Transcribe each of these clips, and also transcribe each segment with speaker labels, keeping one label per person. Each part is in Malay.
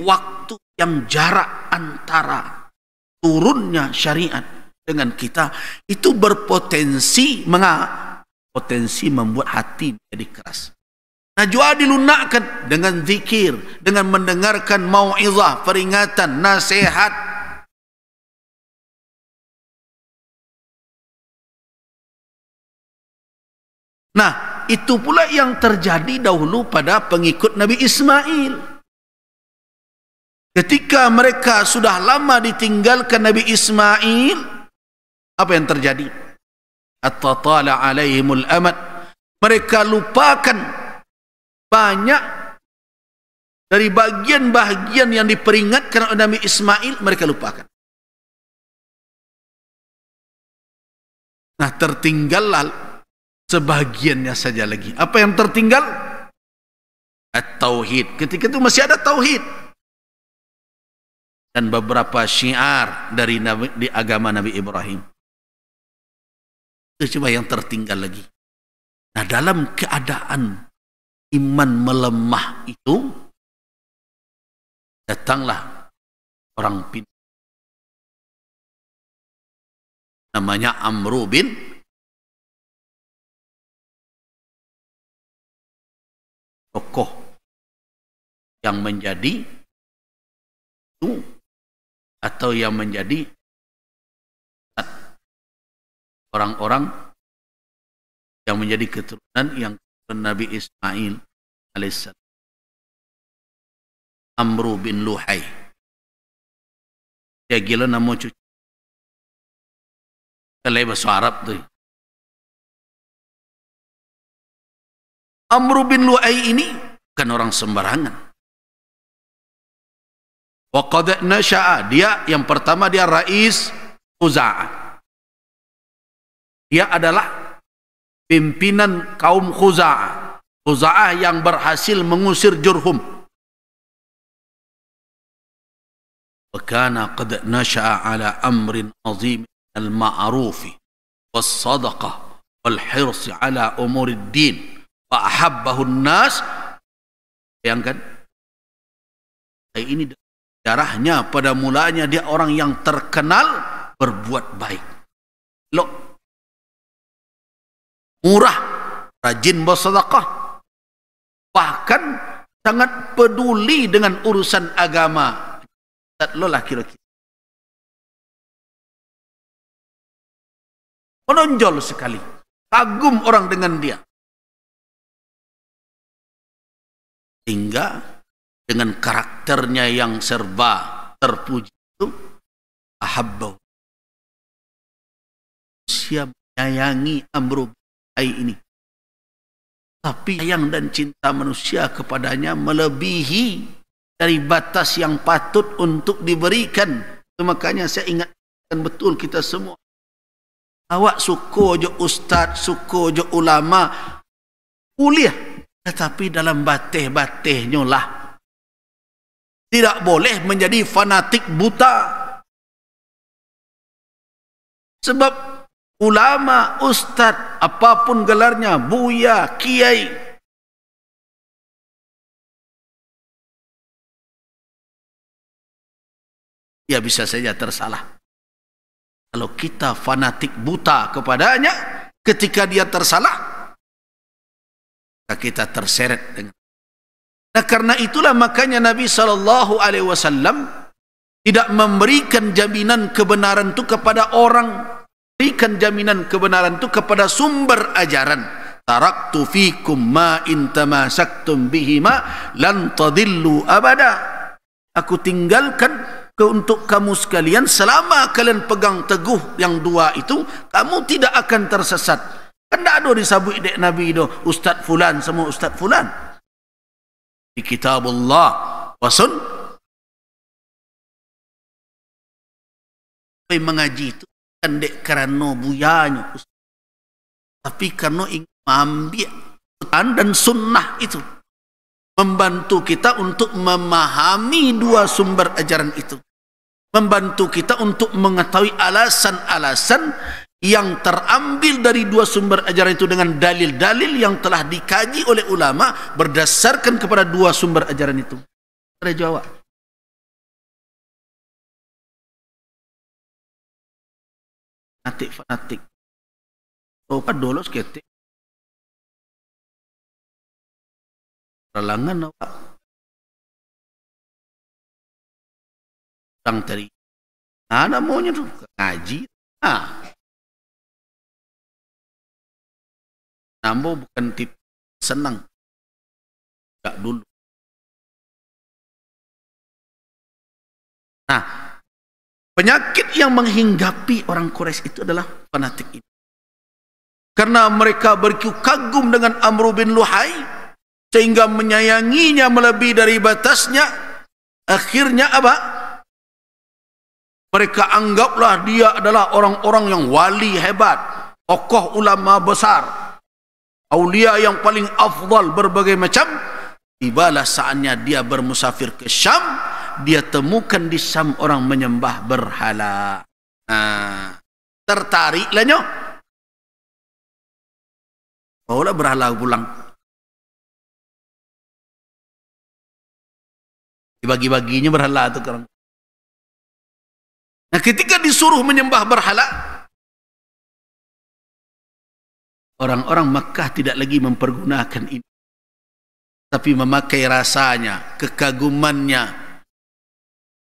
Speaker 1: waktu yang jarak antara turunnya syariat dengan kita itu berpotensi potensi membuat hati menjadi keras. Najwa dilunakkan dengan zikir, dengan mendengarkan mau'izah, peringatan, nasihat. Nah, itu pula yang terjadi dahulu pada pengikut Nabi Ismail. Ketika mereka sudah lama ditinggalkan Nabi Ismail, apa yang terjadi? At-tatala alaihimul amad. Mereka lupakan banyak dari bagian-bagian yang diperingatkan oleh Nabi Ismail, mereka lupakan. Nah, tertinggallah sebagiannya saja lagi. Apa yang tertinggal? At-tauhid. Ketika itu masih ada tauhid. Dan beberapa syiar dari di agama Nabi Ibrahim. Itu cuma yang tertinggal lagi. Nah, dalam keadaan iman melemah itu, datanglah orang pintar namanya Amru bin tokoh yang menjadi itu atau yang menjadi orang-orang yang menjadi keturunan yang Nabi Ismail alaihissalam. Amru bin Luhai. Dia gila nama cucu. Kalau bahasa Arab tu. Amru bin Luhai ini bukan orang sembarangan. Wa qad nasha'a, dia yang pertama dia Rais Khuza'ah. Dia adalah pimpinan kaum Khuza'ah. Khuza'ah yang berhasil mengusir Jurhum. Wa kana qad nasha'a ala amrin azim al-ma'rufi was-sadaqah wal-hirs ala umurid din wa ahabbahu an-nas. Bayangkan, ini darahnya pada mulanya dia orang yang terkenal berbuat baik. Loh, murah, rajin bersedekah, bahkan sangat peduli dengan urusan agama. Lolah kira-kira menonjol sekali, kagum orang dengan dia, hingga dengan karakternya yang serba terpuji itu, ahabbahu, manusia menyayangi Amru ini, tapi sayang dan cinta manusia kepadanya melebihi dari batas yang patut untuk diberikan. Makanya saya ingatkan betul kita semua, awak suka je ustaz, suka je ulama, kuliah, tetapi dalam batih-batihnya lah, tidak boleh menjadi fanatik buta. Sebab ulama, ustaz, apapun gelarnya, buya, kiai, dia bisa saja tersalah. Kalau kita fanatik buta kepadanya, ketika dia tersalah, kita terseret dengan. Nah, karena itulah makanya Nabi SAW tidak memberikan jaminan kebenaran itu kepada orang, berikan jaminan kebenaran itu kepada sumber ajaran. Taraktu fikum ma in tamasaktum bihima lan tadillu abada. Aku tinggalkan untuk kamu sekalian, selama kalian pegang teguh yang dua itu, kamu tidak akan tersesat. Kan tak ada disabui dek Nabi itu Ustaz Fulan sama Ustaz Fulan. Di kitabullah wa sun. Mengaji itu kan dek kerana buyanya, tapi karena ingin mengambil Quran dan sunnah itu, membantu kita untuk memahami dua sumber ajaran itu, membantu kita untuk mengetahui alasan-alasan yang terambil dari dua sumber ajaran itu dengan dalil-dalil yang telah dikaji oleh ulama berdasarkan kepada dua sumber ajaran itu. Ada jawab. fanatik. Oh, kan dolos ketik. Perlangan apa? Sang tadi. Ada maunya tuh ngaji. Nambo bukan tip senang. Tak dulu. Nah, penyakit yang menghinggapi orang Quraisy itu adalah fanatik ini. Karena mereka berkagum dengan Amr bin Luhai sehingga menyayanginya melebihi dari batasnya. Akhirnya apa? Mereka anggaplah dia adalah orang-orang yang wali hebat, tokoh ulama besar, aulia yang paling afdal berbagai macam. Tibalah saatnya dia bermusafir ke Syam, dia temukan di Syam orang menyembah berhala. Tertariklah nyo. Bawalah berhala pulang. Dibagi-baginya berhala itu orang. Nah, ketika disuruh menyembah berhala, orang-orang Makkah tidak lagi mempergunakan ini, tapi memakai rasanya, kekagumannya,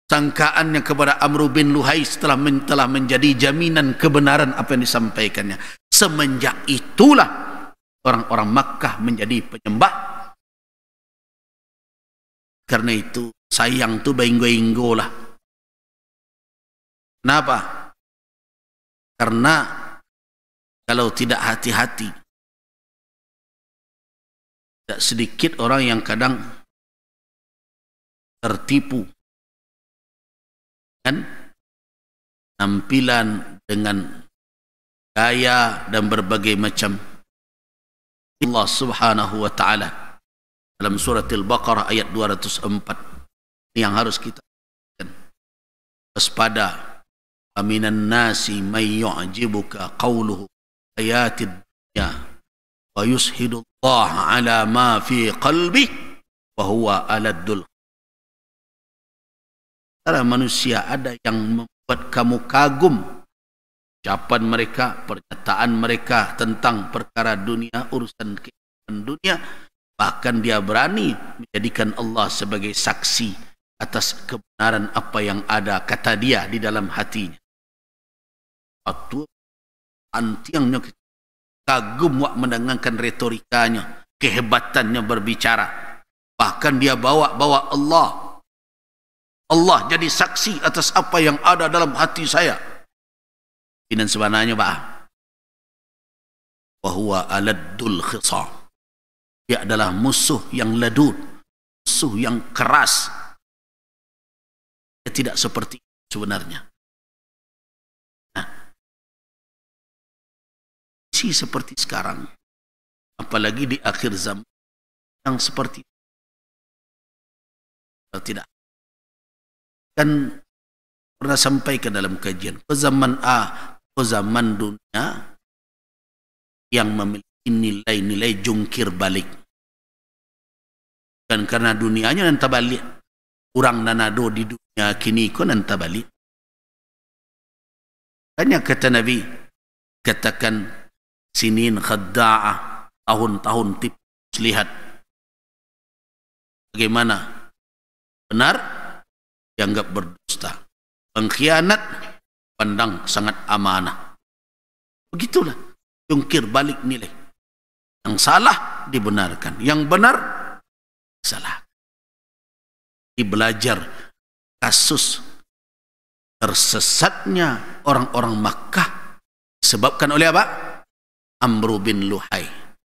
Speaker 1: sangkaannya kepada Amr bin Luhai telah menjadi jaminan kebenaran apa yang disampaikannya. Semenjak itulah orang-orang Makkah menjadi penyembah. Karena itu sayang tu bainggo-inggo lah. Kenapa? Karena kalau tidak hati-hati, tidak sedikit orang yang kadang tertipu kan tampilan dengan gaya dan berbagai macam. Allah Subhanahu wa taala dalam surat Al-Baqarah ayat 204 yang harus kita waspada. Aminan nasi may yu'jibuka qawluhu ayatid dunya wa yushidu Allah ala ma fi qalbi wa huwa aladdul. Para manusia ada yang membuat kamu kagum ucapan mereka, pernyataan mereka tentang perkara dunia, urusan kehidupan dunia, bahkan dia berani menjadikan Allah sebagai saksi atas kebenaran apa yang ada kata dia di dalam hatinya. Atau antiangnya kagum wak mendengarkan retorikanya, kehebatannya berbicara. Bahkan dia bawa Allah. Allah jadi saksi atas apa yang ada dalam hati saya. Dan sebenarnya Pak, bahwa aladdul khisam, dia adalah musuh yang ledut, musuh yang keras. Dia tidak seperti itu sebenarnya. Seperti sekarang, apalagi di akhir zaman yang seperti itu. Kalau tidak, kan pernah sampaikan dalam kajian, zaman dunia yang memiliki nilai-nilai jungkir balik, dan karena dunianya nanti balik, orang nanado di dunia kini ko nanti balik. Hanya kata Nabi, katakan sinin khadda'ah, tahun-tahun tipu lihat bagaimana benar dianggap berdusta, pengkhianat pandang sangat amanah. Begitulah jungkir balik nilai. Yang salah dibenarkan, yang benar salah. Belajar kasus tersesatnya orang-orang Makkah disebabkan oleh apa? Amr bin Luhai.